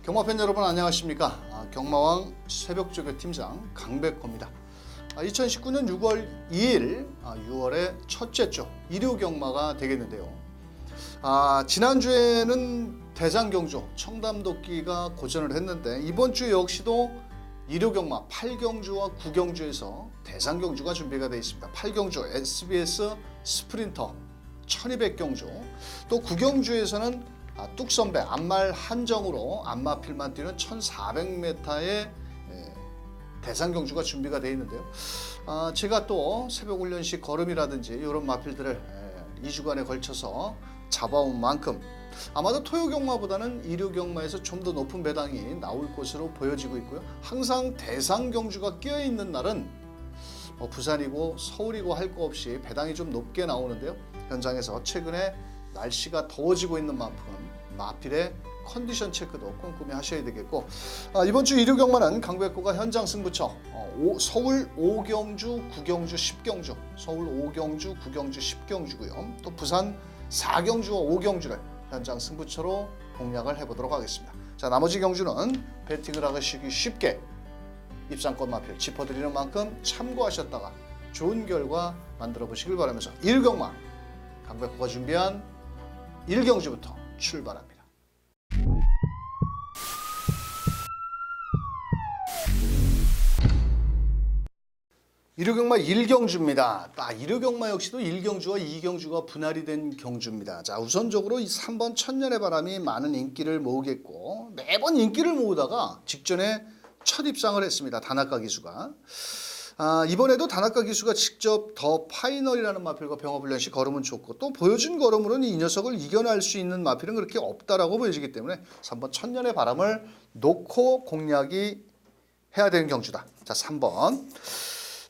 경마팬 여러분 안녕하십니까. 경마왕 새벽조교 팀장 강백호입니다. 2019년 6월 2일 6월의 첫째 주 일요 경마가 되겠는데요. 지난주에는 대장경주 청담도끼가 고전을 했는데 이번 주 역시도 일요 경마 8경주와 9경주에서 대장경주가 준비가 되어 있습니다. 8경주 SBS 스프린터 1200경주, 또 9경주에서는 뚝선배 앞말 한정으로 앞마필만 뛰는 1400m의 대상경주가 준비가 되어 있는데요. 제가 또 새벽훈련식 걸음이라든지 이런 마필들을 2주간에 걸쳐서 잡아온 만큼 아마도 토요경마보다는 일요경마에서 좀 더 높은 배당이 나올 것으로 보여지고 있고요. 항상 대상경주가 끼어있는 날은 부산이고 서울이고 할 거 없이 배당이 좀 높게 나오는데요. 현장에서 최근에 날씨가 더워지고 있는 만큼 마필의 컨디션 체크도 꼼꼼히 하셔야 되겠고, 이번 주 일요 경마는 강백호가 현장 승부처 서울 5경주, 9경주, 10경주, 서울 5경주, 9경주, 10경주고요. 또 부산 4경주와 5경주를 현장 승부처로 공략을 해보도록 하겠습니다. 자, 나머지 경주는 배팅을 하시기 쉽게 입상권 마필 짚어드리는 만큼 참고하셨다가 좋은 결과 만들어 보시길 바라면서 일요 경마 강백호가 준비한 1경주부터 출발합니다. 일요경마 1경주입니다. 일요경마 역시도 1경주와 2경주가 분할이 된 경주입니다. 자, 우선적으로 이 3번 천년의 바람이 많은 인기를 모으겠고, 매번 인기를 모으다가 직전에 첫 입상을 했습니다. 다나카 기수가. 이번에도 다나카 기수가 직접 더 파이널이라는 마필과 병합훈련시 걸음은 좋고, 또 보여준 걸음으로는 이 녀석을 이겨낼 수 있는 마필은 그렇게 없다라고 보여지기 때문에 3번 천년의 바람을 놓고 공략이 해야 되는 경주다. 자, 3번.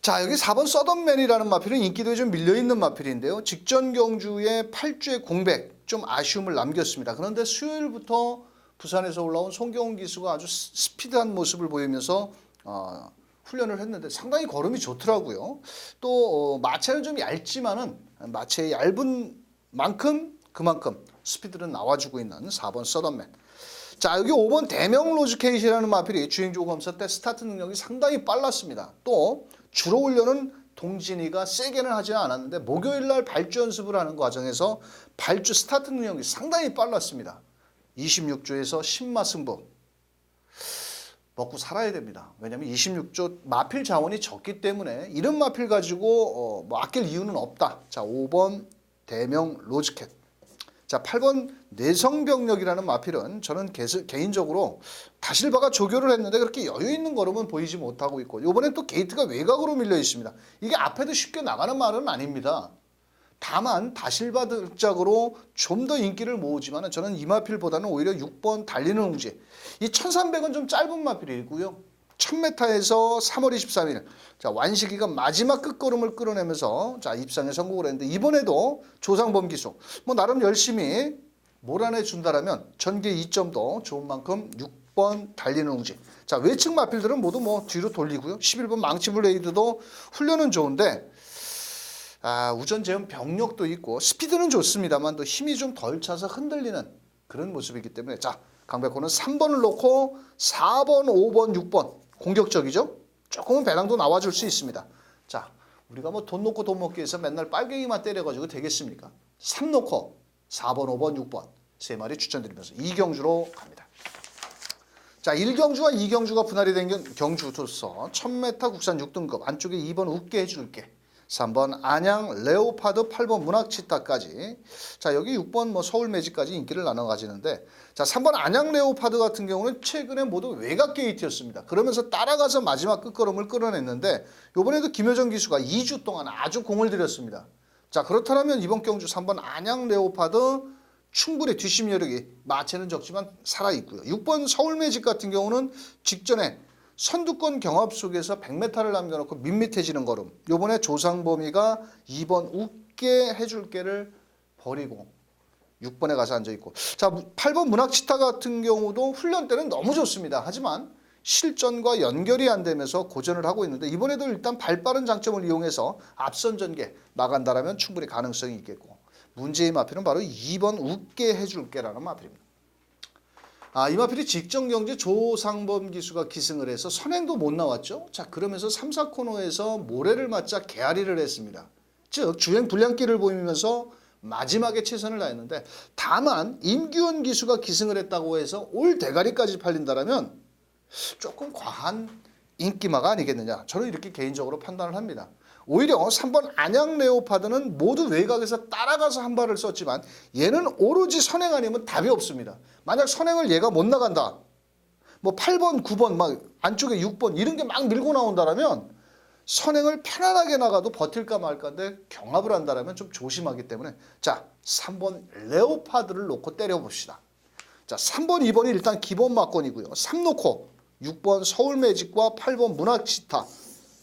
자, 여기 4번 서던맨이라는 마필은 인기도에 좀 밀려있는 마필인데요. 직전 경주에 8주의 공백, 좀 아쉬움을 남겼습니다. 그런데 수요일부터 부산에서 올라온 송경훈 기수가 아주 스피드한 모습을 보이면서 훈련을 했는데 상당히 걸음이 좋더라고요. 또 마체는 좀 얇지만은 마체의 얇은 만큼 그만큼 스피드는 나와주고 있는 4번 서던맨. 자, 여기 5번 대명 로즈케이시라는 마필이 주행조 검사 때 스타트 능력이 상당히 빨랐습니다. 또 주로 훈련은 동진이가 세게는 하지는 않았는데 목요일날 발주 연습을 하는 과정에서 발주 스타트 능력이 상당히 빨랐습니다. 26조에서 10마 승부. 먹고 살아야 됩니다. 왜냐하면 26조 마필 자원이 적기 때문에 이런 마필 가지고 아낄 이유는 없다. 자, 5번 대명 로즈캣. 자, 8번 내성병력이라는 마필은 저는 개인적으로 다실바가 조교를 했는데 그렇게 여유 있는 걸음은 보이지 못하고 있고, 이번엔 또 게이트가 외곽으로 밀려 있습니다. 이게 앞에도 쉽게 나가는 말은 아닙니다. 다만 다실바 등짝으로 좀 더 인기를 모으지만 저는 이 마필보다는 오히려 6번 달리는 웅지, 이 1300은 좀 짧은 마필이고요. 1000m에서 3월 23일 자, 완식이가 마지막 끝걸음을 끌어내면서 자, 입상에 성공을 했는데 이번에도 조상범 기수 나름 열심히 몰아내 준다라면 전개 2점도 좋은 만큼 6번 달리는 웅지. 자, 외측 마필들은 모두 뒤로 돌리고요. 11번 망치블레이드도 훈련은 좋은데 우전 제음 병력도 있고 스피드는 좋습니다만 또 힘이 좀 덜 차서 흔들리는 그런 모습이기 때문에 자, 강백호는 3번을 놓고 4번, 5번, 6번 공격적이죠. 조금은 배당도 나와줄 수 있습니다. 자, 우리가 돈 놓고 돈 먹기 위해서 맨날 빨갱이만 때려가지고 되겠습니까? 3 놓고 4번, 5번, 6번 세 마리 추천드리면서 2경주로 갑니다. 자, 1경주와 2경주가 분할이 된 경주로서 1000m 국산 6등급 안쪽에 2번 웃게 해줄게, 3번 안양 레오파드, 8번 문학치타까지. 자, 여기 6번 서울 매직까지 인기를 나눠 가지는데, 자, 3번 안양 레오파드 같은 경우는 최근에 모두 외곽 게이트였습니다. 그러면서 따라가서 마지막 끝걸음을 끌어냈는데 이번에도 김효정 기수가 2주 동안 아주 공을 들였습니다. 자, 그렇다면 이번 경주 3번 안양 레오파드 충분히 뒷심 여력이 마체는 적지만 살아있고요. 6번 서울 매직 같은 경우는 직전에 선두권 경합 속에서 100m를 남겨놓고 밋밋해지는 걸음. 요번에 조상범이가 2번 웃게 해줄게를 버리고 6번에 가서 앉아있고. 자, 8번 문학치타 같은 경우도 훈련 때는 너무 좋습니다. 하지만 실전과 연결이 안 되면서 고전을 하고 있는데 이번에도 일단 발빠른 장점을 이용해서 앞선 전개 나간다라면 충분히 가능성이 있겠고, 문제의 마필은 바로 2번 웃게 해줄게라는 마필입니다. 이마필이 직전경주 조상범 기수가 기승을 해서 선행도 못 나왔죠. 자, 그러면서 3, 4코너에서 모래를 맞자 개아리를 했습니다. 즉 주행 불량기를 보이면서 마지막에 최선을 다했는데, 다만 임규원 기수가 기승을 했다고 해서 올 대가리까지 팔린다라면 조금 과한 인기마가 아니겠느냐, 저는 이렇게 개인적으로 판단을 합니다. 오히려 3번 안양 레오파드는 모두 외곽에서 따라가서 한 발을 썼지만 얘는 오로지 선행 아니면 답이 없습니다. 만약 선행을 얘가 못 나간다, 뭐 8번 9번 막 안쪽에 6번 이런 게 막 밀고 나온다라면 선행을 편안하게 나가도 버틸까 말까인데 경합을 한다라면 좀 조심하기 때문에, 자 3번 레오파드를 놓고 때려봅시다. 자 3번 2번이 일단 기본 막건이고요. 3 놓고 6번 서울매직과 8번 문학치타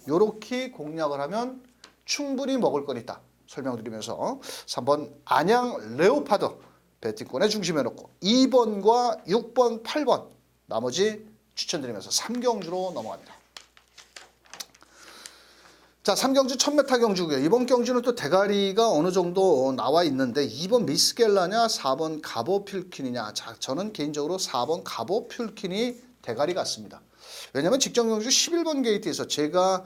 요렇게 공략을 하면 충분히 먹을 건 있다 설명드리면서 3번 안양 레오파드 배팅권에 중심에 놓고 2번과 6번 8번 나머지 추천드리면서 3경주로 넘어갑니다. 자 3경주 1000m 경주고요. 이번 경주는 또 대가리가 어느 정도 나와 있는데 2번 미스겔라냐 4번 가보필킨이냐. 자 저는 개인적으로 4번 가보필킨이 대가리 같습니다. 왜냐하면 직전 경주 11번 게이트에서 제가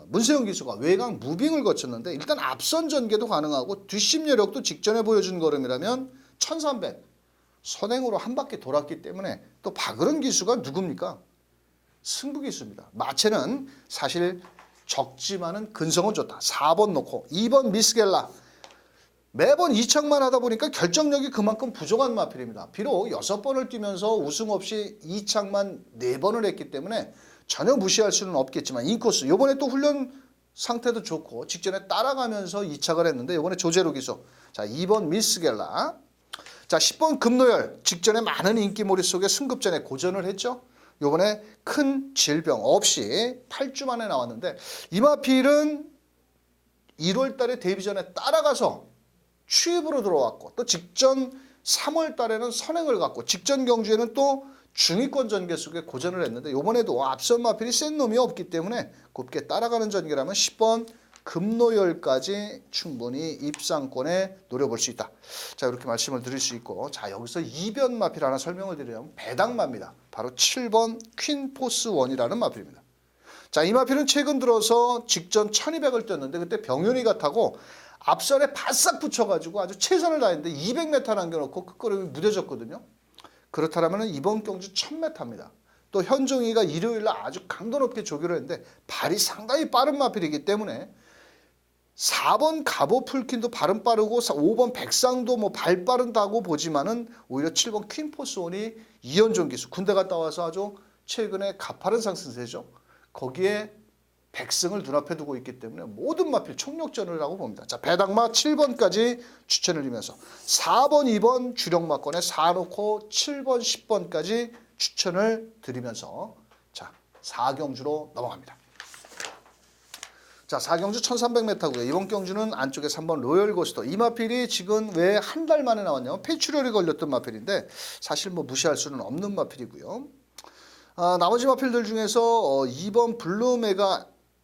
문세영 기수가 외곽 무빙을 거쳤는데 일단 앞선 전개도 가능하고 뒷심 여력도 직전에 보여준 걸음이라면 1300 선행으로 한 바퀴 돌았기 때문에, 또 박으른 기수가 누굽니까? 승부 기수입니다. 마체는 사실 적지만은 근성은 좋다. 4번 놓고 2번 미스겔라 매번 2착만 하다 보니까 결정력이 그만큼 부족한 마필입니다. 비록 6번을 뛰면서 우승 없이 2착만 4번을 했기 때문에 전혀 무시할 수는 없겠지만 인코스 이번에 또 훈련 상태도 좋고 직전에 따라가면서 2착을 했는데 이번에 조제로 기수. 자 2번 미스겔라. 자 10번 금노열 직전에 많은 인기몰이 속에 승급전에 고전을 했죠. 이번에 큰 질병 없이 8주 만에 나왔는데 이 마필은 1월 달에 데뷔 전에 따라가서 취입으로 들어왔고 또 직전 3월 달에는 선행을 갖고 직전 경주에는 또 중위권 전개 속에 고전을 했는데 이번에도 앞선 마필이 센 놈이 없기 때문에 곱게 따라가는 전개라면 10번 금노열까지 충분히 입상권에 노려볼 수 있다. 자 이렇게 말씀을 드릴 수 있고, 자 여기서 이변 마필 하나 설명을 드리면 배당마입니다. 바로 7번 퀸포스1이라는 마필입니다. 자 이 마필은 최근 들어서 직전 1200을 뛰었는데 그때 병윤이가 타고 앞선에 바싹 붙여가지고 아주 최선을 다했는데 200m 남겨놓고 끝걸음이 무뎌졌거든요. 그렇다면 이번 경주 1000m입니다. 또 현종이가 일요일날 아주 강도 높게 조교를 했는데 발이 상당히 빠른 마필이기 때문에 4번 가보풀킨도 발은 빠르고 5번 백상도 뭐 발 빠른다고 보지만은 오히려 7번 퀸포스원이 이현종 기수 군대 갔다 와서 아주 최근에 가파른 상승세죠. 거기에 백승을 눈앞에 두고 있기 때문에 모든 마필 총력전이라고 봅니다. 자 배당마 7번까지 추천을 드리면서 4번 2번 주력마권에 4 놓고 7번 10번까지 추천을 드리면서 자 4경주로 넘어갑니다. 자 4경주 1300m고요. 이번 경주는 안쪽에 3번 로열고스터. 이 마필이 지금 왜 한 달 만에 나왔냐면 폐출혈이 걸렸던 마필인데 사실 뭐 무시할 수는 없는 마필이고요. 나머지 마필들 중에서 2번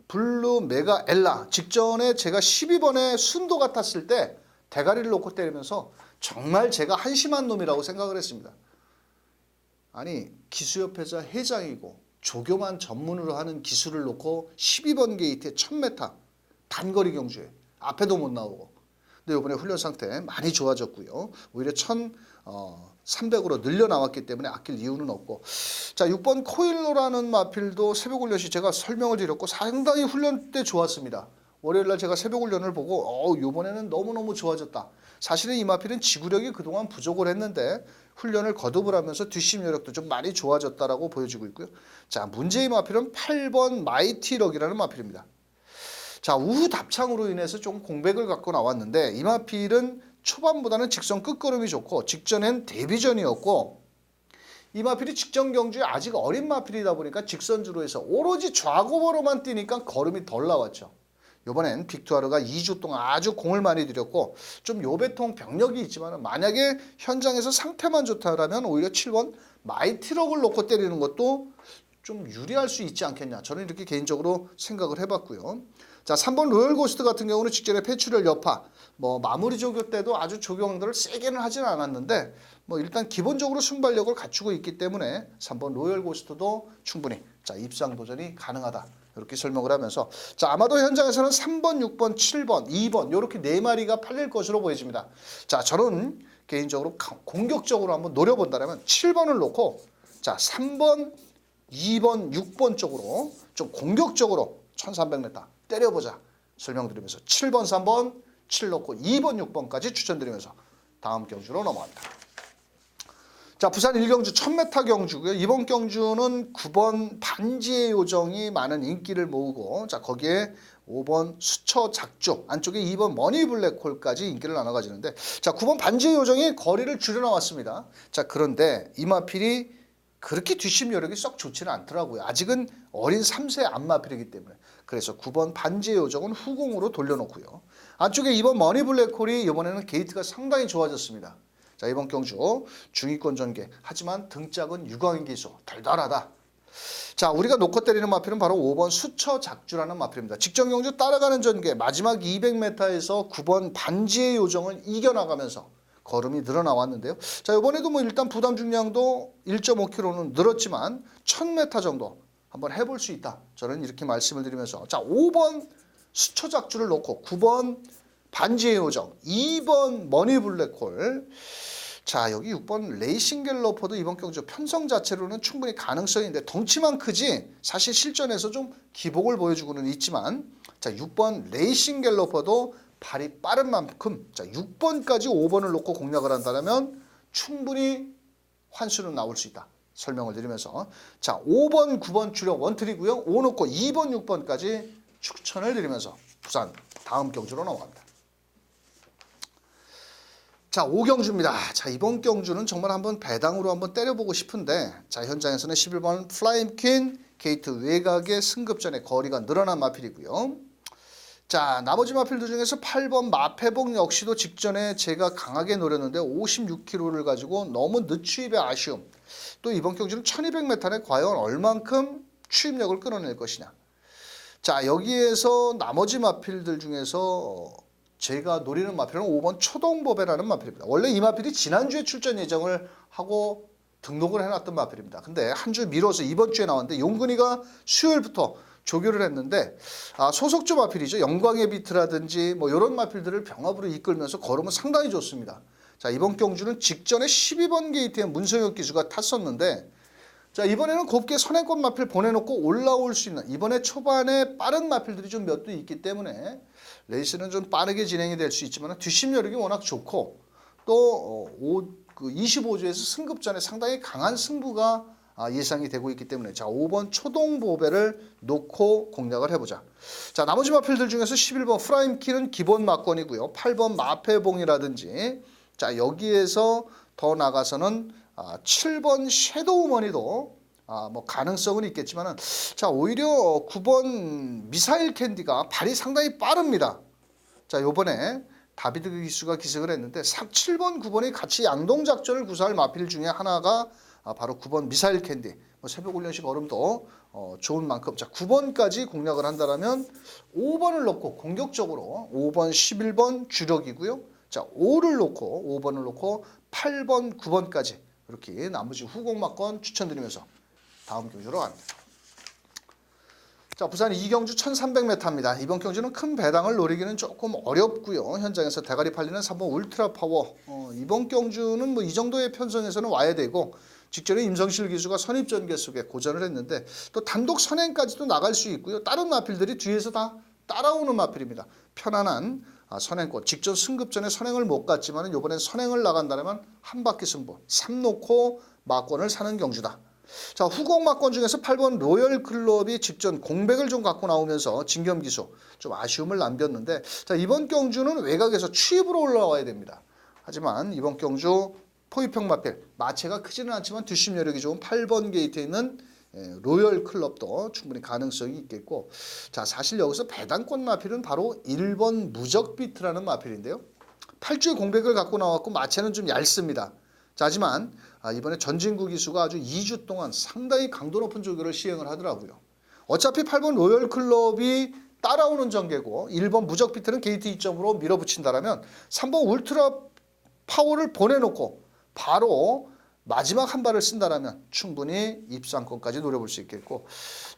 블루메가 엘라 직전에 제가 12번에 순도가 탔을 때 대가리를 놓고 때리면서 정말 제가 한심한 놈이라고 생각을 했습니다. 아니 기수협회자 회장이고 조교만 전문으로 하는 기수를 놓고 12번 게이트에 1000m 단거리 경주에 앞에도 못 나오고, 근데 이번에 훈련 상태 많이 좋아졌고요. 오히려 1300으로 늘려 나왔기 때문에 아낄 이유는 없고, 자 6번 코일로라는 마필도 새벽 훈련시 제가 설명을 드렸고 상당히 훈련 때 좋았습니다. 월요일날 제가 새벽 훈련을 보고 이번에는 너무너무 좋아졌다. 사실은 이 마필은 지구력이 그동안 부족을 했는데 훈련을 거듭을 하면서 뒷심 여력도 좀 많이 좋아졌다라고 보여지고 있고요. 자 문제의 마필은 8번 마이티럭이라는 마필입니다. 자 우후 답창으로 인해서 좀 공백을 갖고 나왔는데 이 마필은 초반보다는 직선 끝걸음이 좋고 직전엔 데뷔전이었고 이 마필이 직전 경주에 아직 어린 마필이다 보니까 직선주로 해서 오로지 좌고버로만 뛰니까 걸음이 덜 나왔죠. 이번엔 빅투아르가 2주 동안 아주 공을 많이 들였고 좀 요배통 병력이 있지만 만약에 현장에서 상태만 좋다라면 오히려 7번 마이티럭을 놓고 때리는 것도 좀 유리할 수 있지 않겠냐. 저는 이렇게 개인적으로 생각을 해봤고요. 자, 3번 로열 고스트 같은 경우는 직전에 폐출혈 여파, 뭐 마무리 조교 때도 아주 조경들을 세게는 하지는 않았는데 뭐 일단 기본적으로 순발력을 갖추고 있기 때문에 3번 로열 고스트도 충분히 자, 입상 도전이 가능하다. 이렇게 설명을 하면서 자, 아마도 현장에서는 3번, 6번, 7번, 2번 이렇게 네 마리가 팔릴 것으로 보여집니다. 자, 저는 개인적으로 공격적으로 한번 노려본다면 7번을 놓고 자, 3번, 2번, 6번 쪽으로 좀 공격적으로 1300m 때려보자 설명드리면서 7번, 3번, 7 놓고 2번, 6번까지 추천드리면서 다음 경주로 넘어갑니다. 자, 부산 1경주 1000m 경주고요. 이번 경주는 9번 반지의 요정이 많은 인기를 모으고 자, 거기에 5번 수처 작조 안쪽에 2번 머니 블랙홀까지 인기를 나눠 가지는데 자, 9번 반지의 요정이 거리를 줄여 나왔습니다. 자, 그런데 이마필이 그렇게 뒷심 여력이 썩 좋지는 않더라고요. 아직은 어린 3세 안마필이기 때문에. 그래서 9번 반지의 요정은 후공으로 돌려놓고요. 안쪽에 2번 머니 블랙홀이 이번에는 게이트가 상당히 좋아졌습니다. 자, 이번 경주 중위권 전개. 하지만 등짝은 유광인 기수. 달달하다. 자, 우리가 놓고 때리는 마필은 바로 5번 수처 작주라는 마필입니다. 직전 경주 따라가는 전개 마지막 200m에서 9번 반지의 요정을 이겨나가면서 걸음이 늘어나왔는데요. 자, 이번에도 뭐 일단 부담 중량도 1.5kg는 늘었지만 1000m 정도 한번 해볼 수 있다. 저는 이렇게 말씀을 드리면서 자, 5번 수처 작주를 놓고 9번 반지의 요정, 2번 머니 블랙홀. 자, 여기 6번 레이싱 갤러퍼도 이번 경주 편성 자체로는 충분히 가능성이 있는데 덩치만 크지 사실 실전에서 좀 기복을 보여주고는 있지만 자, 6번 레이싱 갤러퍼도 발이 빠른 만큼 자, 6번까지 5번을 놓고 공략을 한다면 충분히 환수는 나올 수 있다. 설명을 드리면서 자, 5번, 9번 주력 원트리고요. 5 놓고 2번, 6번까지 추천을 드리면서 부산 다음 경주로 넘어갑니다. 자, 5경주입니다. 자, 이번 경주는 정말 한번 배당으로 한번 때려보고 싶은데 자, 현장에서는 11번 플라잉 퀸 게이트 외곽의 승급전의 거리가 늘어난 마필이고요. 자, 나머지 마필들 중에서 8번 마패봉 역시도 직전에 제가 강하게 노렸는데 56kg를 가지고 너무 늦추입의 아쉬움. 또 이번 경주는 1200m에 과연 얼만큼 추입력을 끌어낼 것이냐. 자, 여기에서 나머지 마필들 중에서 제가 노리는 마필은 5번 초동보배라는 마필입니다. 원래 이 마필이 지난주에 출전 예정을 하고 등록을 해놨던 마필입니다. 근데 한 주 미뤄서 이번 주에 나왔는데 용근이가 수요일부터 조교를 했는데 소속주 마필이죠. 영광의 비트라든지 뭐 이런 마필들을 병합으로 이끌면서 걸으면 상당히 좋습니다. 자, 이번 경주는 직전에 12번 게이트에 문성혁 기수가 탔었는데 자, 이번에는 곱게 선행권 마필 보내놓고 올라올 수 있는 이번에 초반에 빠른 마필들이 좀 몇 도 있기 때문에 레이스는 좀 빠르게 진행이 될 수 있지만 뒷심 여력이 워낙 좋고 또 25주에서 승급전에 상당히 강한 승부가 예상이 되고 있기 때문에 자, 5번 초동보배를 놓고 공략을 해보자. 자, 나머지 마필들 중에서 11번 프라임킬은 기본 막권이고요. 8번 마패봉이라든지 자, 여기에서 더 나가서는 7번 섀도우머니도 뭐 가능성은 있겠지만은 자, 오히려 9번 미사일 캔디가 발이 상당히 빠릅니다. 자, 요번에 다비드 기수가 기승을 했는데 7번, 9번이 같이 양동작전을 구사할 마필 중에 하나가 바로 9번 미사일 캔디. 새벽 훈련식 얼음도 좋은 만큼 자, 9번까지 공략을 한다면 5번을 놓고 공격적으로 5번, 11번 주력이고요. 자, 5를 놓고 5번을 놓고 8번, 9번까지 이렇게 나머지 후공막권 추천드리면서 다음 경주로 갑니다. 자, 부산 2경주 1300m입니다. 이번 경주는 큰 배당을 노리기는 조금 어렵고요. 현장에서 대가리 팔리는 3번 울트라 파워. 이번 경주는 뭐 이 정도의 편성에서는 와야 되고 직전에 임성실 기수가 선입전개 속에 고전을 했는데 또 단독 선행까지도 나갈 수 있고요. 다른 마필들이 뒤에서 다 따라오는 마필입니다. 편안한 선행권. 직전 승급전에 선행을 못 갔지만 이번엔 선행을 나간다면 한 바퀴 승부. 3 놓고 막권을 사는 경주다. 자, 후공 막권 중에서 8번 로열 클럽이 직전 공백을 좀 갖고 나오면서 진겸 기수 좀 아쉬움을 남겼는데 자, 이번 경주는 외곽에서 추입으로 올라와야 됩니다. 하지만 이번 경주 포위평 마필 마체가 크지는 않지만 뒷심 여력이 좋은 8번 게이트에 있는 로열 클럽도 충분히 가능성이 있겠고 자, 사실 여기서 배당권 마필은 바로 1번 무적 비트라는 마필인데요. 8주의 공백을 갖고 나왔고 마체는 좀 얇습니다. 자, 하지만 이번에 전진구 기수가 아주 2주 동안 상당히 강도 높은 조교를 시행을 하더라고요. 어차피 8번 로열 클럽이 따라오는 전개고 1번 무적 비트는 게이트 2점으로 밀어붙인다라면 3번 울트라 파워를 보내놓고 바로 마지막 한 발을 쓴다라면 충분히 입상권까지 노려볼 수 있겠고,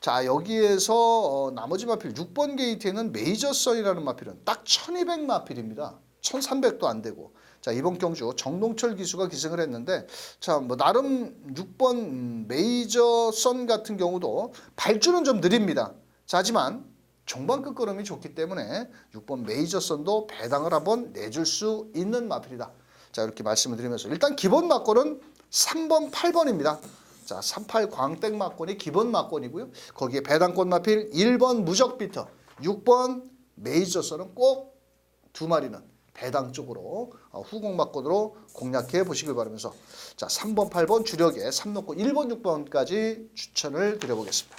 자 여기에서 나머지 마필 6번 게이트에는 메이저선이라는 마필은 딱 1200 마필입니다. 1300도 안 되고. 자 이번 경주 정동철 기수가 기승을 했는데, 자 뭐 나름 6번 메이저선 같은 경우도 발주는 좀 느립니다. 자 하지만 종반 끝걸음이 좋기 때문에 6번 메이저선도 배당을 한번 내줄 수 있는 마필이다. 자 이렇게 말씀을 드리면서 일단 기본 막권은 3번 8번입니다. 자 38 광땡 막권이 기본 막권이고요. 거기에 배당권 마필 1번 무적 비트, 6번 메이저선은 꼭 두 마리는 배당 쪽으로 후공 막권으로 공략해 보시길 바라면서, 자 3번 8번 주력에 3놓고 1번 6번까지 추천을 드려보겠습니다.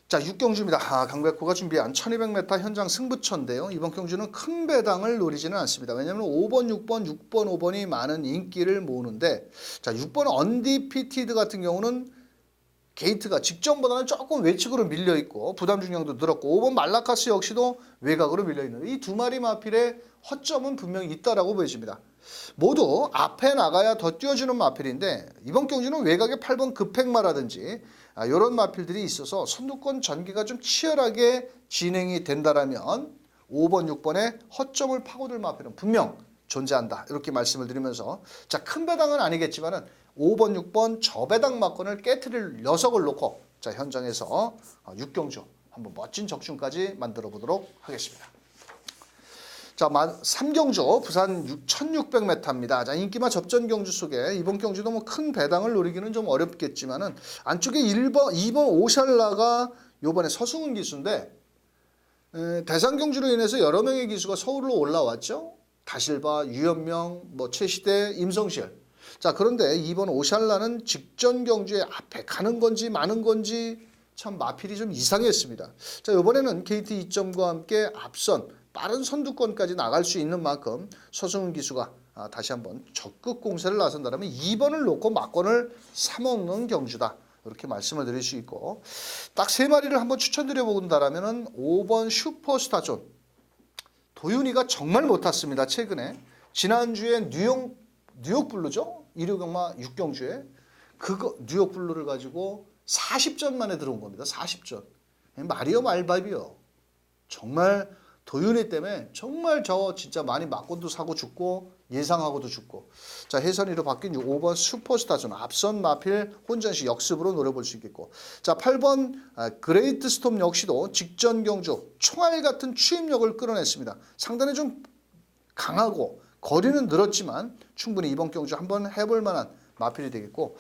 자 6경주입니다. 강백호가 준비한 1200m 현장 승부처인데요. 이번 경주는 큰 배당을 노리지는 않습니다. 왜냐하면 5번 6번 6번 5번이 많은 인기를 모으는데, 자 6번 언디피티드 같은 경우는 게이트가 직전보다는 조금 외측으로 밀려있고 부담 중량도 늘었고, 5번 말라카스 역시도 외곽으로 밀려있는데 이 두 마리 마필의 허점은 분명히 있다라고 보여집니다. 모두 앞에 나가야 더 뛰어주는 마필인데 이번 경주는 외곽에 8번 급행마라든지 이런 마필들이 있어서 선두권 전개가 좀 치열하게 진행이 된다라면 5번 6번의 허점을 파고들 마필은 분명 존재한다, 이렇게 말씀을 드리면서, 자 큰 배당은 아니겠지만은 5번 6번 저배당 막권을 깨트릴 녀석을 놓고 자 현장에서 6경주 한번 멋진 적중까지 만들어 보도록 하겠습니다. 자 3경주 부산 1600m입니다. 자 인기마 접전 경주 속에 이번 경주도 뭐 큰 배당을 노리기는 좀 어렵겠지만은 안쪽에 2번 오샬라가 요번에 서승훈 기수인데, 대상 경주로 인해서 여러 명의 기수가 서울로 올라왔죠. 다실바, 유현명, 뭐 최시대, 임성실. 자 그런데 이번 오샬라는 직전 경주에 앞에 가는 건지 마는 건지 참 마필이 좀 이상했습니다. 자 이번에는 게이트 2점과 함께 앞선 빠른 선두권까지 나갈 수 있는 만큼 서승훈 기수가 다시 한번 적극 공세를 나선다면 2번을 놓고 막권을 사먹는 경주다, 이렇게 말씀을 드릴 수 있고, 딱 세 마리를 한번 추천드려 본다라면은 5번 슈퍼스타존. 도윤이가 정말 못 탔습니다. 최근에 지난주에 뉴욕 블루죠. 1호 경마 6경주에 그거 뉴욕 블루를 가지고 40전 만에 들어온 겁니다. 40전. 말이요 말밥이요. 정말 도윤이 때문에 정말 저 진짜 많이 막권도 사고 죽고 예상하고도 죽고. 자 해선이로 바뀐 5번 슈퍼스타존 앞선 마필 혼전시 역습으로 노려볼 수 있겠고, 자 8번 그레이트 스톰 역시도 직전 경주 총알 같은 추임력을 끌어냈습니다. 상당히 좀 강하고 거리는 늘었지만 충분히 이번 경주 한번 해볼 만한 마필이 되겠고,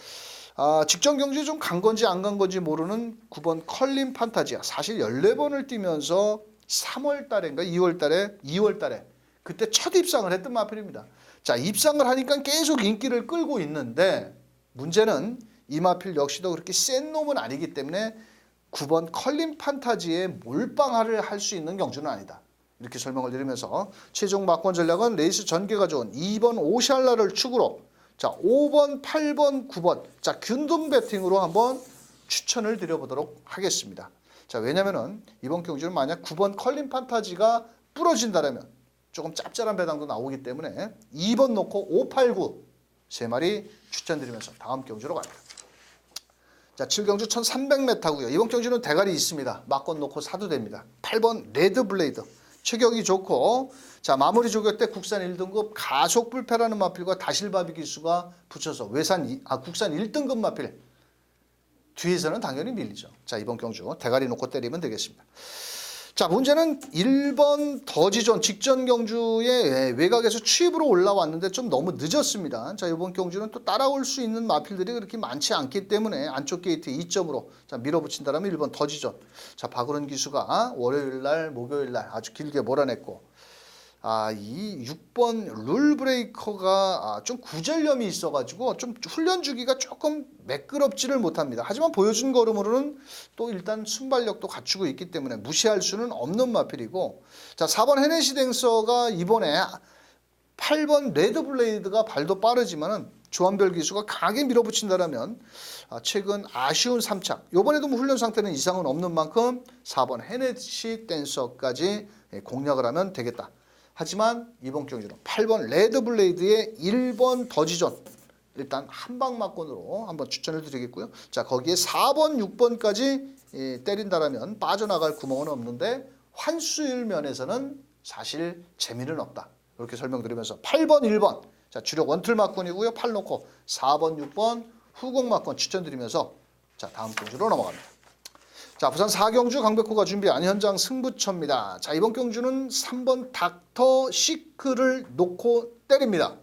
직전 경주에 좀 간 건지 안 간 건지 모르는 9번 컬린 판타지아. 사실 14번을 뛰면서 3월 달인가 2월 달에 그때 첫 입상을 했던 마필입니다. 자 입상을 하니까 계속 인기를 끌고 있는데, 문제는 이 마필 역시도 그렇게 센 놈은 아니기 때문에 9번 컬린 판타지에 몰빵을 할 수 있는 경주는 아니다, 이렇게 설명을 드리면서 최종 막권 전략은 레이스 전개가 좋은 2번 오샬라를 축으로 자 5번, 8번, 9번 자 균등 배팅으로 한번 추천을 드려보도록 하겠습니다. 자 왜냐면은 이번 경주는 만약 9번 컬린 판타지가 부러진다라면 조금 짭짤한 배당도 나오기 때문에 2번 놓고 5, 8, 9 세 마리 추천드리면서 다음 경주로 갑니다. 자 7경주 1300m고요. 이번 경주는 대가리 있습니다. 막권 놓고 사도 됩니다. 8번 레드 블레이드. 체격이 좋고, 자 마무리 조격 때 국산 1등급 가속 불패라는 마필과 다실바비 기수가 붙여서 국산 1등급 마필 뒤에서는 당연히 밀리죠. 자 이번 경주 대가리 놓고 때리면 되겠습니다. 자 문제는 1번 더지존 직전 경주에 외곽에서 추입으로 올라왔는데 좀 너무 늦었습니다. 자 이번 경주는 또 따라올 수 있는 마필들이 그렇게 많지 않기 때문에 안쪽 게이트 2점으로 자 밀어붙인다라면 1번 더지존. 자 박우른 기수가 월요일날 목요일날 아주 길게 몰아냈고, 이 6번 룰브레이커가 좀 구절염이 있어가지고 좀 훈련 주기가 조금 매끄럽지를 못합니다. 하지만 보여준 걸음으로는 또 일단 순발력도 갖추고 있기 때문에 무시할 수는 없는 마필이고, 자 4번 헤네시 댕서가 이번에 8번 레드 블레이드가 발도 빠르지만은 조한별 기수가 강하게 밀어붙인다라면 최근 아쉬운 3착, 이번에도 뭐 훈련 상태는 이상은 없는 만큼 4번 헤네시 댄서까지 공략을 하면 되겠다. 하지만 이번 경기는 8번 레드블레이드의 1번 더지존 일단 한방막권으로 한번 추천을 드리겠고요. 자, 거기에 4번, 6번까지 때린다라면 빠져나갈 구멍은 없는데 환수율 면에서는 사실 재미는 없다. 이렇게 설명드리면서 8번, 1번 자, 주력 원툴 막권이고요. 8 놓고 4번, 6번 후공 막권 추천드리면서 자, 다음 경주로 넘어갑니다. 자, 부산 4경주 강백호가 준비한 현장 승부처입니다. 자, 이번 경주는 3번 닥터 시크를 놓고 때립니다.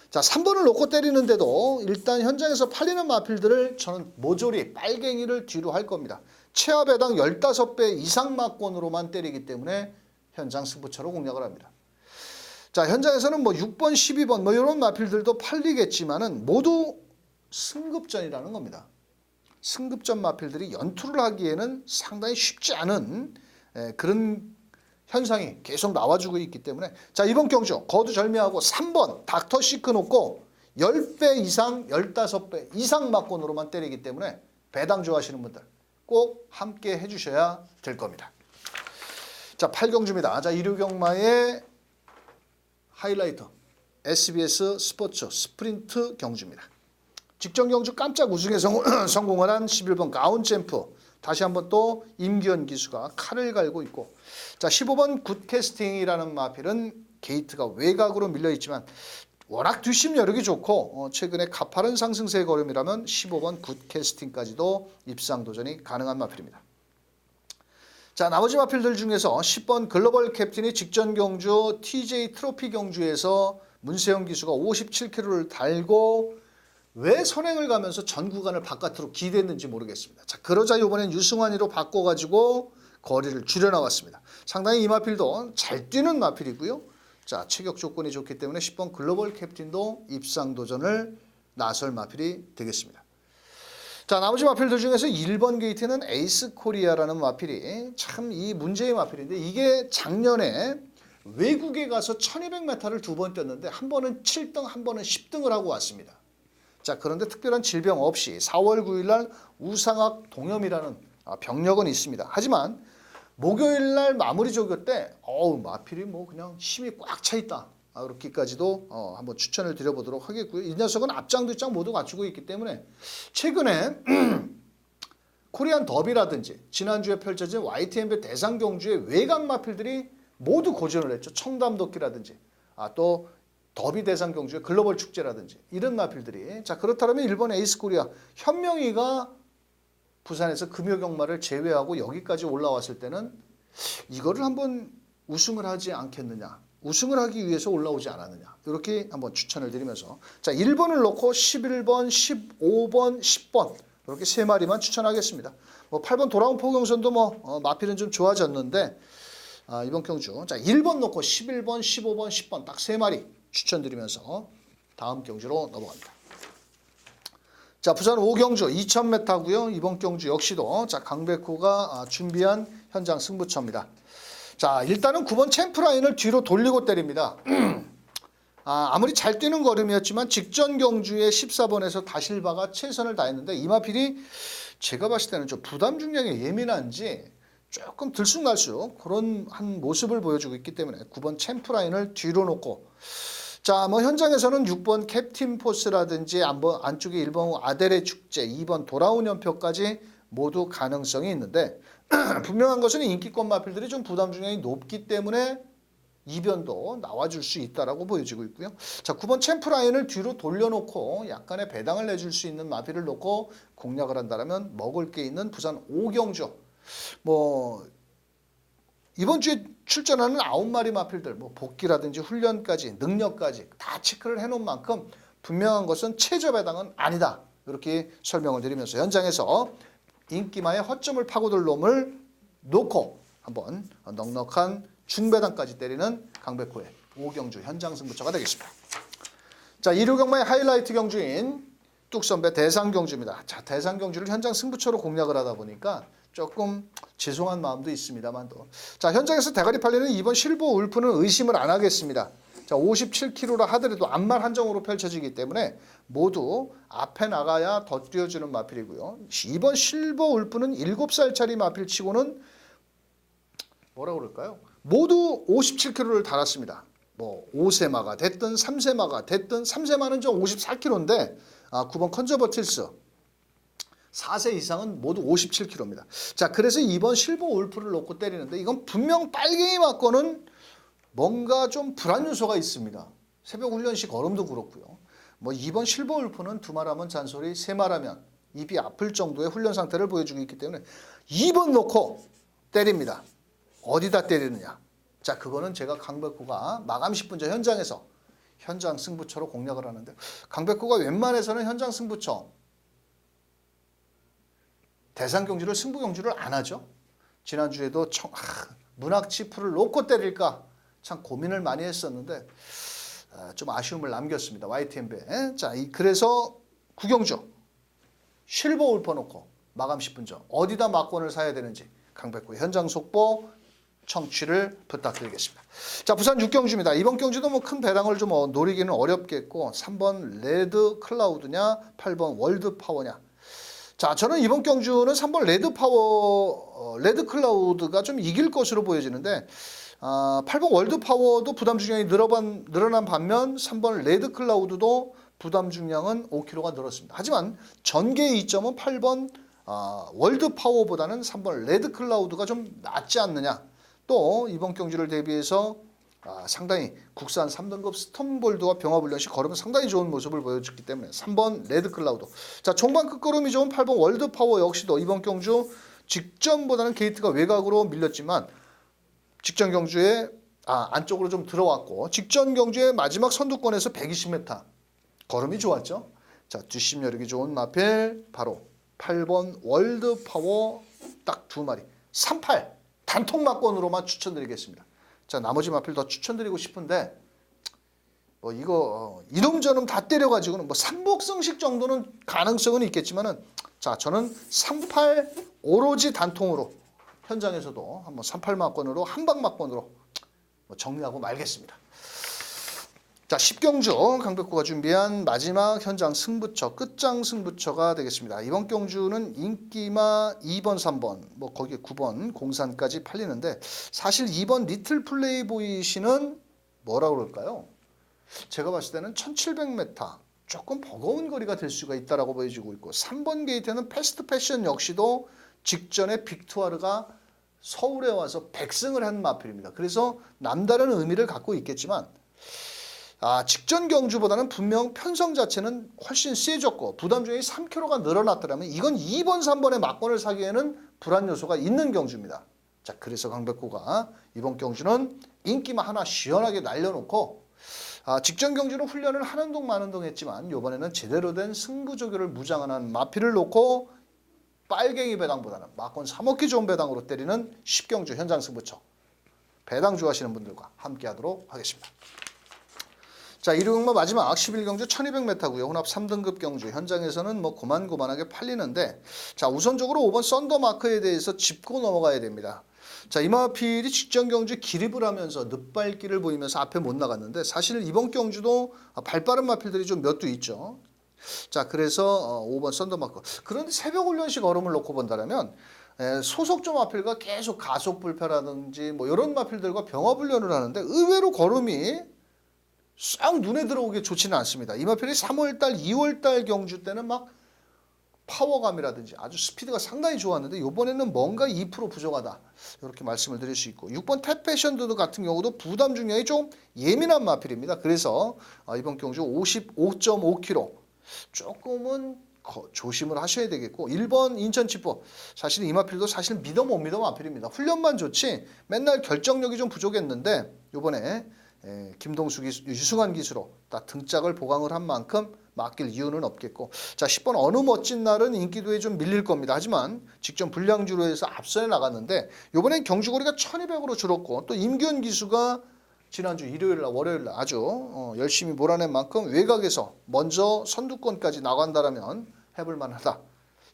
자, 3번을 놓고 때리는데도 일단 현장에서 팔리는 마필들을 저는 모조리 빨갱이를 뒤로 할 겁니다. 최하 배당 15배 이상 막권으로만 때리기 때문에 현장 승부처로 공략을 합니다. 자, 현장에서는 뭐 6번, 12번 뭐 이런 마필들도 팔리겠지만은 모두 승급전이라는 겁니다. 승급전 마필들이 연투를 하기에는 상당히 쉽지 않은 그런 현상이 계속 나와주고 있기 때문에 자, 이번 경주 거두절미하고 3번 닥터 시크 놓고 10배 이상 15배 이상 막권으로만 때리기 때문에 배당 좋아하시는 분들 꼭 함께 해주셔야 될 겁니다. 자, 8경주입니다. 자, 이류경마의 하이라이터 SBS 스포츠 스프린트 경주입니다. 직전 경주 깜짝 우승에 성공을 한 11번 가운챔프 다시 한번 또 임기현 기수가 칼을 갈고 있고 자, 15번 굿캐스팅이라는 마필은 게이트가 외곽으로 밀려있지만 워낙 뒷심 여력이 좋고 최근에 가파른 상승세의 걸음이라면 15번 굿캐스팅까지도 입상 도전이 가능한 마필입니다. 자, 나머지 마필들 중에서 10번 글로벌 캡틴이 직전 경주 TJ 트로피 경주에서 문세영 기수가 57km를 달고 왜 선행을 가면서 전 구간을 바깥으로 기대했는지 모르겠습니다. 자, 그러자 이번엔 유승환이로 바꿔가지고 거리를 줄여나왔습니다. 상당히 이 마필도 잘 뛰는 마필이고요. 자, 체격 조건이 좋기 때문에 10번 글로벌 캡틴도 입상 도전을 나설 마필이 되겠습니다. 자, 나머지 마필들 중에서 1번 게이트는 에이스 코리아라는 마필이 참 이 문제의 마필인데 이게 작년에 외국에 가서 1200m를 2번 뛰었는데 한 번은 7등 한 번은 10등을 하고 왔습니다. 자, 그런데 특별한 질병 없이 4월 9일 날 우상학 동염이라는 병력은 있습니다. 하지만 목요일 날 마무리 조교 때 마필이 뭐 그냥 힘이 꽉 차 있다. 그렇게까지도 한번 추천을 드려보도록 하겠고요. 이 녀석은 앞장 뒷장 모두 갖추고 있기 때문에 최근에 코리안 더비라든지 지난주에 펼쳐진 YTNB 대상 경주의 외곽 마필들이 모두 고전을 했죠. 청담도끼라든지 또 더비 대상 경주의 글로벌 축제라든지 이런 마필들이 자, 그렇다면 일본 에이스 코리아 현명이가 부산에서 금요경마를 제외하고 여기까지 올라왔을 때는 이거를 한번 우승을 하지 않겠느냐, 우승을 하기 위해서 올라오지 않았느냐 이렇게 한번 추천을 드리면서 자, 1번을 놓고 11번, 15번, 10번 이렇게 세 마리만 추천하겠습니다. 뭐 8번 돌아온 포경선도 뭐 마필은 좀 좋아졌는데 이번 경주 자, 1번 놓고 11번, 15번, 10번 딱 세 마리 추천드리면서 다음 경주로 넘어갑니다. 자, 부산 5경주 2000m고요. 이번 경주 역시도 자, 강백호가 준비한 현장 승부처입니다. 자, 일단은 9번 챔프라인을 뒤로 돌리고 때립니다. 아무리 잘 뛰는 걸음이었지만 직전 경주에 14번에서 다실바가 최선을 다했는데 이 마필이 제가 봤을 때는 좀 부담 중량에 예민한지 조금 들쑥날쑥 그런 한 모습을 보여주고 있기 때문에 9번 챔프라인을 뒤로 놓고 자, 뭐 현장에서는 6번 캡틴 포스라든지 안쪽에 1번 아델의 축제, 2번 돌아온 연표까지 모두 가능성이 있는데 분명한 것은 인기권 마필들이 좀 부담 중량이 높기 때문에 이변도 나와줄 수 있다라고 보여지고 있고요. 자, 9번 챔프라인을 뒤로 돌려놓고 약간의 배당을 내줄 수 있는 마필을 놓고 공략을 한다면 먹을 게 있는 부산 5경주 뭐 이번 주에 출전하는 9마리 마필들 뭐 복귀라든지 훈련까지 능력까지 다 체크를 해놓은 만큼 분명한 것은 최저 배당은 아니다. 이렇게 설명을 드리면서 현장에서 인기마의 허점을 파고들 놈을 놓고 한번 넉넉한 중배당까지 때리는 강백호의 5경주 현장 승부처가 되겠습니다. 자, 1호 경마의 하이라이트 경주인 뚝선배 대상 경주입니다. 자, 대상 경주를 현장 승부처로 공략을 하다 보니까 조금 죄송한 마음도 있습니다만도 자, 현장에서 대가리 팔리는 2번 실버 울프는 의심을 안 하겠습니다. 자, 57kg라 하더라도 앞말 한정으로 펼쳐지기 때문에 모두 앞에 나가야 더 뛰어주는 마필이고요. 이번 실버 울프는 7살짜리 마필치고는 뭐라 그럴까요? 모두 57kg를 달았습니다. 뭐 5세마가 됐든 3세마가 됐든 3세마는 좀 54kg인데 9번 컨저버틸스 4세 이상은 모두 57kg입니다. 자, 그래서 이번 실버 울프를 놓고 때리는데 이건 분명 빨갱이 맞고는 뭔가 좀 불안 요소가 있습니다. 새벽 훈련식 얼음도 그렇고요. 뭐 이번 실버 울프는 두 말하면 잔소리, 세 말하면 입이 아플 정도의 훈련 상태를 보여주고 있기 때문에 2번 놓고 때립니다. 어디다 때리느냐? 자, 그거는 제가 강백호가 마감 10분 전 현장에서 현장 승부처로 공략을 하는데 강백호가 웬만해서는 현장 승부처 대상 경주를 승부 경주를 안 하죠. 지난주에도 문학치 풀을 놓고 때릴까 참 고민을 많이 했었는데 좀 아쉬움을 남겼습니다. YTN배. 자, 그래서 구경주 실버 울퍼 놓고 마감 10분 전 어디다 막권을 사야 되는지 강백호의 현장 속보 청취를 부탁드리겠습니다. 자, 부산 6경주입니다. 이번 경주도 뭐 큰 배당을 좀 노리기는 어렵겠고 3번 레드 클라우드냐 8번 월드 파워냐. 자, 저는 이번 경주는 3번 레드 파워 레드 클라우드가 좀 이길 것으로 보여지는데 8번 월드 파워도 부담 중량이 늘어난 반면 3번 레드 클라우드도 부담 중량은 5kg가 늘었습니다. 하지만 전개의 이점은 8번 월드 파워보다는 3번 레드 클라우드가 좀 낫지 않느냐. 또 이번 경주를 대비해서 상당히 국산 3등급 스톤볼드와 병합훈련식 걸으면 상당히 좋은 모습을 보여줬기 때문에 3번 레드 클라우드. 자, 종반 끝걸음이 좋은 8번 월드 파워 역시도 이번 경주 직전보다는 게이트가 외곽으로 밀렸지만 직전 경주에 안쪽으로 좀 들어왔고 직전 경주의 마지막 선두권에서 120m 걸음이 좋았죠. 자, 뒷심 여력이 좋은 마필 바로 8번 월드 파워 딱 두 마리 38 단통 막권으로만 추천드리겠습니다. 자, 나머지 마필 더 추천드리고 싶은데 뭐 이거 이놈저놈 다 때려가지고는 뭐 삼복승식 정도는 가능성은 있겠지만은 자, 저는 38 오로지 단통으로 현장에서도 한번 38 막권으로 한방 막권으로 정리하고 말겠습니다. 자, 10경주 강백호가 준비한 마지막 현장 승부처 끝장 승부처가 되겠습니다. 이번 경주는 인기마 2번 3번 뭐 거기에 9번 공산까지 팔리는데 사실 2번 리틀 플레이보이시는 뭐라 그럴까요? 제가 봤을 때는 1700m 조금 버거운 거리가 될 수가 있다라고 보여지고 있고 3번 게이트는 패스트 패션 역시도 직전에 빅투아르가 서울에 와서 백승을 한 마필입니다. 그래서 남다른 의미를 갖고 있겠지만 직전 경주보다는 분명 편성 자체는 훨씬 세졌고 부담 중량이 3kg가 늘어났더라면 이건 2번, 3번의 막권을 사기에는 불안 요소가 있는 경주입니다. 자, 그래서 강백호가 이번 경주는 인기만 하나 시원하게 날려놓고 직전 경주는 훈련을 하는 동 마는 동 했지만 이번에는 제대로 된 승부조교를 무장한 마필을 놓고 빨갱이 배당보다는 막권 사먹기 좋은 배당으로 때리는 10경주 현장 승부처 배당 좋아하시는 분들과 함께 하도록 하겠습니다. 자, 1호경마 마지막 11경주 1200m고요. 혼합 3등급 경주 현장에서는 뭐 고만고만하게 팔리는데 자, 우선적으로 5번 썬더마크에 대해서 짚고 넘어가야 됩니다. 자, 이마필이 직전 경주 기립을 하면서 늦발길을 보이면서 앞에 못 나갔는데 사실 이번 경주도 발빠른 마필들이 좀 몇 두 있죠. 자, 그래서 5번 썬더마크. 그런데 새벽 훈련식 얼음을 놓고 본다면 소속조 마필과 계속 가속 불패라든지 뭐 이런 마필들과 병합 훈련을 하는데 의외로 걸음이 싹 눈에 들어오게 좋지는 않습니다. 이 마필이 3월달, 2월달 경주 때는 막 파워감이라든지 아주 스피드가 상당히 좋았는데 이번에는 뭔가 2% 부족하다. 이렇게 말씀을 드릴 수 있고 6번 탭패션드 같은 경우도 부담 중량이 좀 예민한 마필입니다. 그래서 이번 경주 55.5kg 조금은 조심을 하셔야 되겠고 1번 인천치포 사실 이 마필도 사실 믿어 못 믿어 마필입니다. 훈련만 좋지 맨날 결정력이 좀 부족했는데 이번에 김동수 기수, 유승환 기수로 딱 등짝을 보강을 한 만큼 맡길 이유는 없겠고 자 10번 어느 멋진 날은 인기도에 좀 밀릴 겁니다. 하지만 직전 불량주로 해서 앞선에 나갔는데 이번엔 경주거리가 1200으로 줄었고 또 임기현 기수가 지난주 일요일날 월요일날 아주 열심히 몰아낸 만큼 외곽에서 먼저 선두권까지 나간다라면 해볼 만하다.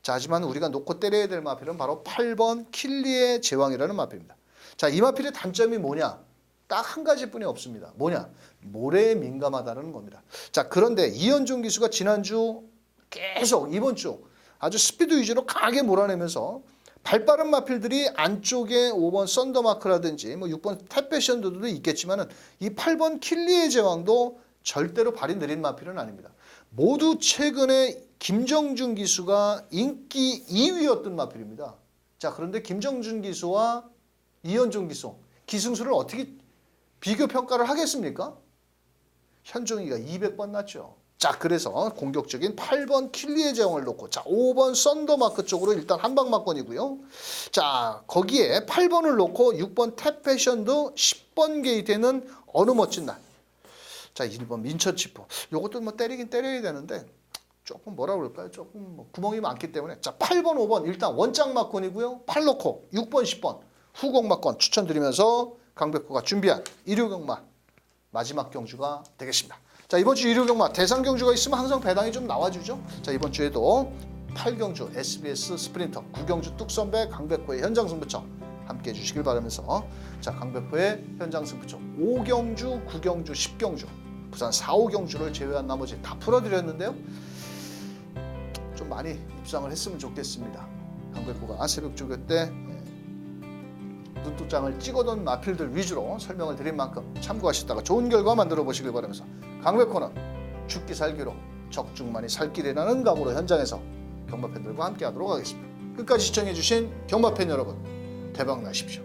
자, 하지만 우리가 놓고 때려야 될 마필은 바로 8번 킬리의 제왕이라는 마필입니다. 자, 이 마필의 단점이 뭐냐? 딱 한 가지뿐이 없습니다. 뭐냐? 모래에 민감하다는 겁니다. 자, 그런데 이현종 기수가 지난주 계속 이번 주 아주 스피드 위주로 강하게 몰아내면서 발빠른 마필들이 안쪽에 5번 썬더마크라든지 뭐 6번 탭패션도도 있겠지만은 이 8번 킬리의 제왕도 절대로 발이 느린 마필은 아닙니다. 모두 최근에 김정준 기수가 인기 2위였던 마필입니다. 자, 그런데 김정준 기수와 이현종 기수 기승수를 어떻게 비교 평가를 하겠습니까? 현종이가 200번 났죠. 자, 그래서 공격적인 8번 킬리의 제왕을 놓고 자 5번 썬더마크 쪽으로 일단 한방 맞건이고요. 자, 거기에 8번을 놓고 6번 탭패션도 10번 게이트에는 어느 멋진 날. 자, 1번 민처치포. 요것도 뭐 때리긴 때려야 되는데 조금 뭐라 그럴까요? 조금 뭐 구멍이 많기 때문에 자 8번 5번 일단 원장 맞건이고요. 8 놓고 6번 10번 후공 맞건 추천드리면서 강백호가 준비한 일요경마 마지막 경주가 되겠습니다. 자, 이번 주 일요경마 대상 경주가 있으면 항상 배당이 좀 나와주죠. 자, 이번 주에도 8경주 SBS 스프린터 9경주 뚝선배 강백호의 현장 승부처 함께 해주시길 바라면서 자, 강백호의 현장 승부처 5경주 9경주 10경주 부산 4, 5경주를 제외한 나머지 다 풀어드렸는데요. 좀 많이 입상을 했으면 좋겠습니다. 강백호가 새벽 조교 때 눈두장을 찍어둔 마필들 위주로 설명을 드린 만큼 참고하시다가 좋은 결과 만들어 보시길 바라면서 강백호는 죽기 살기로 적중만이 살 길이라는 각오로 현장에서 경마팬들과 함께 하도록 하겠습니다. 끝까지 시청해 주신 경마팬 여러분 대박 나십시오.